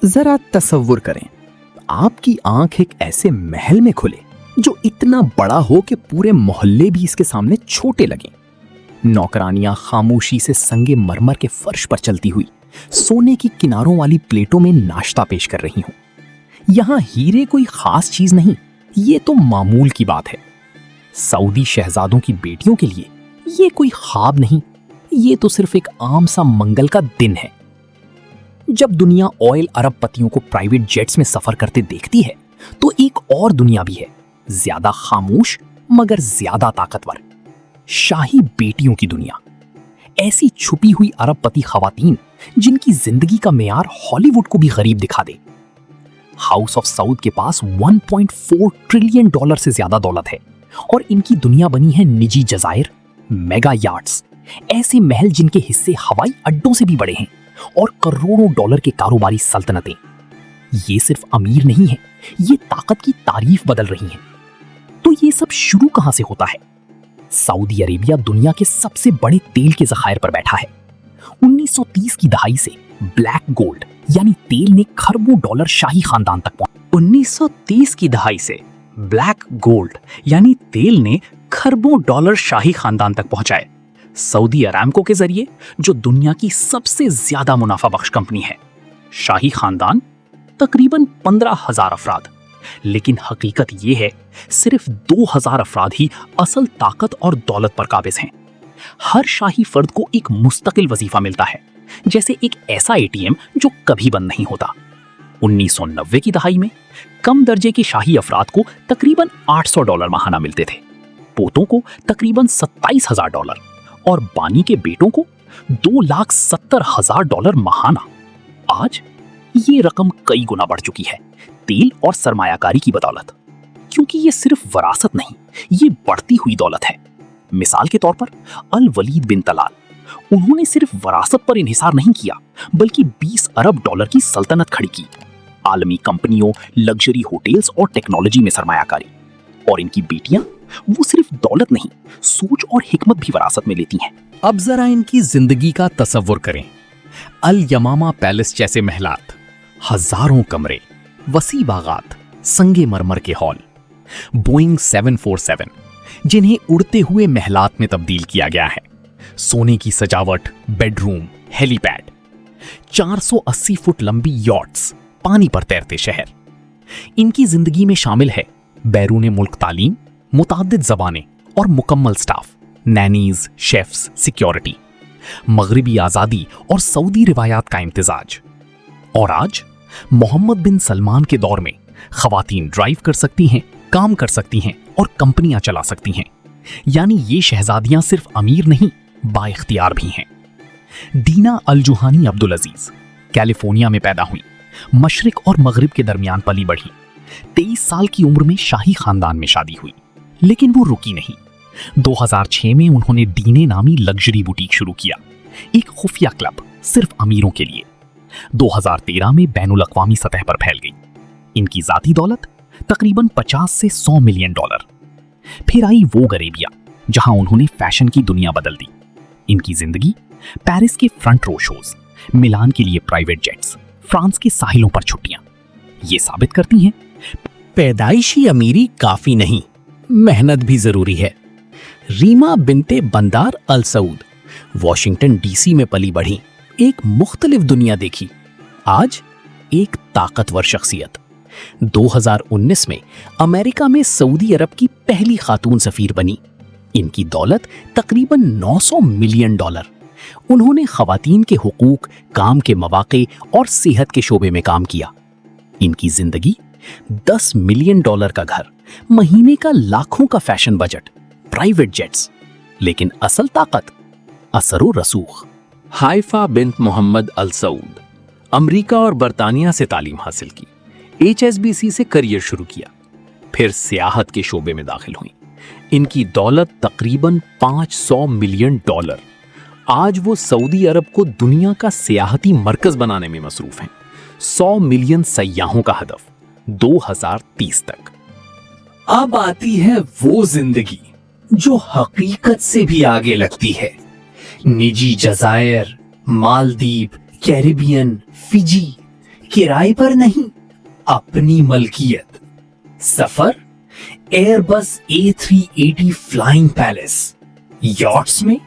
जरा तसव्वुर करें, आपकी आंख एक ऐसे महल में खुले जो इतना बड़ा हो कि पूरे मोहल्ले भी इसके सामने छोटे लगें। नौकरानियां खामोशी से संगे मरमर के फर्श पर चलती हुई सोने की किनारों वाली प्लेटों में नाश्ता पेश कर रही हूं। यहां हीरे कोई खास चीज नहीं, ये तो मामूल की बात है। सऊदी शहजादों की बेटियों के लिए ये कोई ख्वाब नहीं, ये तो सिर्फ एक आम सा मंगल का दिन है। जब दुनिया ऑयल अरबपतियों को प्राइवेट जेट्स में सफर करते देखती है तो एक और दुनिया भी है, ज्यादा खामोश मगर ज्यादा ताकतवर। शाही बेटियों की दुनिया। ऐसी छुपी हुई अरबपति खवातीन जिनकी जिंदगी का मेयार हॉलीवुड को भी गरीब दिखा दे। हाउस ऑफ सऊद के पास 1.4 ट्रिलियन डॉलर से ज्यादा दौलत है और इनकी दुनिया बनी है निजी जजायर, मेगा यार्ड्स, ऐसे महल जिनके हिस्से हवाई अड्डों से भी बड़े हैं, और करोड़ों डॉलर के कारोबारी सल्तनतें। ये सिर्फ अमीर नहीं है, ये ताकत की तारीफ बदल रही हैं। तो ये सब शुरू कहां से होता है? सऊदी अरेबिया दुनिया के सबसे बड़े तेल के जखायर पर बैठा है। 1930 की दहाई से ब्लैक गोल्ड यानी तेल ने खरबों डॉलर शाही खानदान तक पहुंचा। 1930 की दहाई से ब्लैक गोल्ड यानी तेल ने खरबों डॉलर शाही खानदान तक पहुंचाए। सऊदी अरामको के जरिए, जो दुनिया की सबसे ज्यादा मुनाफा बख्श कंपनी है। शाही खानदान तकरीबन 15,000 अफराद, लेकिन हकीकत यह है सिर्फ 2,000 अफराद ही असल ताकत और दौलत पर काबिज हैं। हर शाही फर्द को एक मुस्तकिल वजीफा मिलता है, जैसे एक ऐसा एटीएम जो कभी बंद नहीं होता। 1990 की दहाई में कम दर्जे के शाही अफराद को तकरीबन $800 माहाना मिलते थे, पोतों को तकरीबन $27,000 और बानी के बेटों को $2,70,000 माहाना। आज ये रकम कई गुना बढ़ चुकी है, तेल और सरमायाकारी की बदौलत। क्योंकि ये सिर्फ वरासत नहीं, ये बढ़ती हुई दौलत है। मिसाल के तौर पर अल वलीद बिन तलाल, उन्होंने सिर्फ वरासत पर इन्हिसार नहीं किया, बल्कि 20 अरब डॉलर की सल्तनत खड़ी की। आलमी कंपनियों, लग्जरी होटल्स और टेक्नोलॉजी में सरमायाकारी। और इनकी बेटियां, वो सिर्फ दौलत नहीं, सोच और हिकमत भी वरासत में लेती हैं। अब जरा इनकी जिंदगी का तसव्वुर करें। अल यमामा पैलेस जैसे महलात, हजारों कमरे, वसी बागात, संगे मरमर के हॉल, बोइंग 747 जिन्हें उड़ते हुए महलात में तब्दील किया गया है, सोने की सजावट, बेडरूम, हेलीपैड, 480 फुट लंबी यॉट्स, पानी पर तैरते शहर। इनकी जिंदगी में शामिल है बैरूने मुल्क तालीम, मुताद्दिद जबानें और मुकम्मल स्टाफ, नैनीज, शेफ्स, सिक्योरिटी, मगरिबी आजादी और सऊदी रिवायात का इम्तिजाज। और आज मोहम्मद बिन सलमान के दौर में खवातीन ड्राइव कर सकती हैं, काम कर सकती हैं और कंपनियां चला सकती हैं। यानी ये शहजादियां सिर्फ अमीर नहीं, बाइख्तियार भी हैं। दीना अल जुहानी अब्दुल अजीज कैलिफोर्निया में पैदा हुई, मशरिक और मगरिब के दरमियान पली बढ़ी। 23 साल की उम्र में शाही खानदान में शादी हुई, लेकिन वो रुकी नहीं। 2006 में उन्होंने दीने नामी लग्जरी बुटीक शुरू किया, एक खुफिया क्लब सिर्फ अमीरों के लिए। 2013 में बैनुल अक़वामी सतह पर फैल गई। इनकी जाती दौलत तकरीबन 50 से 100 मिलियन डॉलर। फिर आई वो अरेबिया, जहां उन्होंने फैशन की दुनिया बदल दी। इनकी जिंदगी पेरिस के फ्रंट रो शोज, मिलान के लिए प्राइवेट जेट्स, फ्रांस के साहिलों पर छुट्टियां, ये साबित करती हैं पैदाइशी अमीरी काफी नहीं, मेहनत भी जरूरी है। रीमा बिनते बंदार अल सऊद वॉशिंगटन डीसी में पली बढ़ी, एक मुख्तलिफ दुनिया देखी, आज एक ताकतवर शख्सियत। 2019 में अमेरिका में सऊदी अरब की पहली खातून सफीर बनी। इनकी दौलत तकरीबन 900 मिलियन डॉलर। उन्होंने खवातीन के हुकूक, काम के मौके और सेहत के शोबे में काम किया। इनकी जिंदगी 10 मिलियन डॉलर का घर, महीने का लाखों का फैशन बजट, प्राइवेट जेट्स, लेकिन असल ताकत असरो रसूख। हाइफा बिन्त मोहम्मद अल सऊद अमेरिका और बरतानिया से तालीम हासिल की, HSBC से करियर शुरू किया, फिर सियाहत के शोबे में दाखिल हुई। इनकी दौलत तकरीबन 500 मिलियन डॉलर। आज वो सऊदी अरब को दुनिया का सियाहती मरकज बनाने में मसरूफ हैं। 100 मिलियन सयाहों का हदफ 2030 तक। अब आती है वो जिंदगी जो हकीकत से भी आगे लगती है। निजी जजायर, मालदीव, कैरिबियन, फिजी, किराए पर नहीं, अपनी मलकियत। सफर Airbus A380 flying palace, yachts में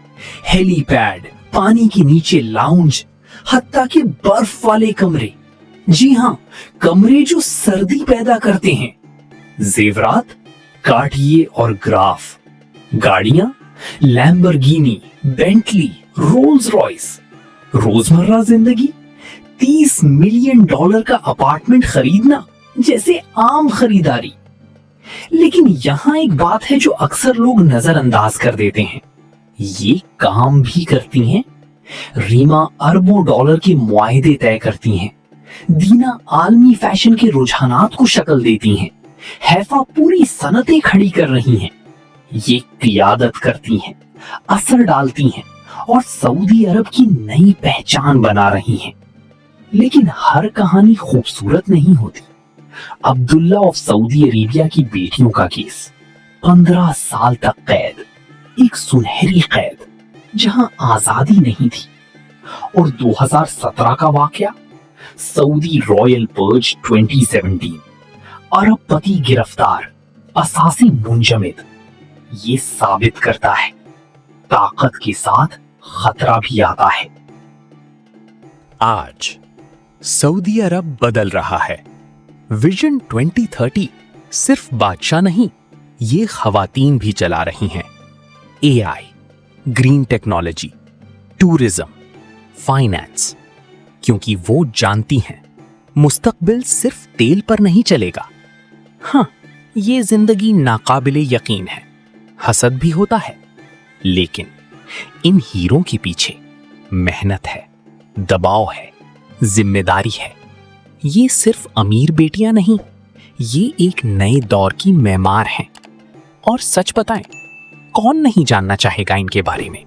हेलीपैड, पानी के नीचे लाउंज, हत्ता कि बर्फ वाले कमरे। जी हां, कमरे जो सर्दी पैदा करते हैं। जेवरात कार्टिये और ग्राफ, गाड़ियां लैम्बोर्गिनी, बेंटली, रोल्स रॉयस। रोजमर्रा जिंदगी $30 मिलियन का अपार्टमेंट खरीदना जैसे आम खरीदारी। लेकिन यहां एक बात है जो अक्सर लोग नजरअंदाज कर देते हैं, ये काम भी करती हैं। रीमा अरबों डॉलर के मुआहदे तय करती हैं, दीना आलमी फैशन के रुझानात को शक्ल देती हैं, हैफा पूरी सनतें खड़ी कर रही हैं। ये क़ियादत करती हैं, असर डालती हैं और सऊदी अरब की नई पहचान बना रही हैं। लेकिन हर कहानी खूबसूरत नहीं होती। अब्दुल्ला ऑफ सऊदी अरेबिया की बेटियों का केस, 15 साल तक कैद, एक सुनहरी कैद जहां आजादी नहीं थी। और 2017 का वाकया, सऊदी रॉयल पर्ज 2017, अरब पति गिरफ्तार, असासी मुंजमद। ये साबित करता है ताकत के साथ खतरा भी आता है। आज सऊदी अरब बदल रहा है। विजन 2030 सिर्फ बादशाह नहीं, ये खवातीन भी चला रही हैं। AI, green technology, tourism, finance, क्योंकि वो जानती हैं मुस्तकबिल सिर्फ तेल पर नहीं चलेगा। हाँ, ये जिंदगी नाकाबिले यकीन है, हसद भी होता है, लेकिन इन हीरों के पीछे मेहनत है, दबाव है, जिम्मेदारी है। ये सिर्फ अमीर बेटियां नहीं, ये एक नए दौर की मेमार हैं। और सच बताएं, कौन नहीं जानना चाहेगा इनके बारे में।